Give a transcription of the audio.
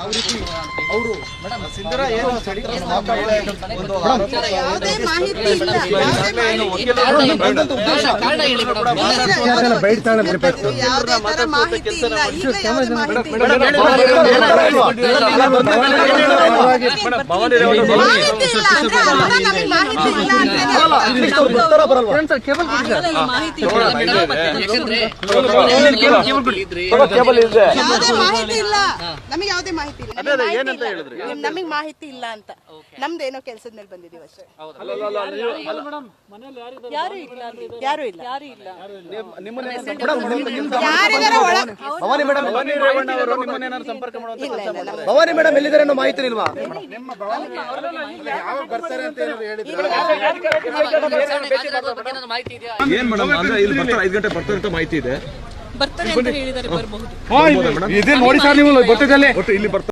ಅವರು ಸಿಂಧೂರ ಏನು ಯಾವುದೇ ಮಾಹಿತಿ ಇಲ್ಲ. ಯಾವುದೇ ತರ ಮಾಹಿತಿ ಇಲ್ಲ. ಈಗ ಯಾವುದೇ ಮಾಹಿತಿ ಇಲ್ಲ. ನಮಗೆ ಯಾವುದೇ ಮಾಹಿತಿ ಇಲ್ಲ. ನಮಗೆ ಮಾಹಿತಿ ಇಲ್ಲ ಅಂತ ನಮ್ದೇನೋ ಕೆಲಸದ ಮೇಲೆ ಬಂದಿದೀವಿ ಅಷ್ಟೇ. ಯಾರು ಇಲ್ಲ. ಭವಾನಿ ಮೇಡಮ್ ಎಲ್ಲಿದ್ದಾರೆ ಅನ್ನೋ ಮಾಹಿತಿ ಇಲ್ವಾ? ಏನ್ ಮೇಡಮ್ ಅಂದ್ರೆ ಇಲ್ಲಿ ಬರ್ತಾರೆ 5 ಗಂಟೆ ಬರ್ತಾರೆ ಅಂತ ಮಾಹಿತಿ ಇದೆ. ಬರ್ತಾರೆ ಅಂತ ಹೇಳಿದ್ದಾರೆ. ಬರಬಹುದು ನೋಡಿ ಸರ್, ನೀವು ಗೊತ್ತಿದ್ದಲ್ಲಿ ಇಲ್ಲಿ ಬರ್ತಾರೆ.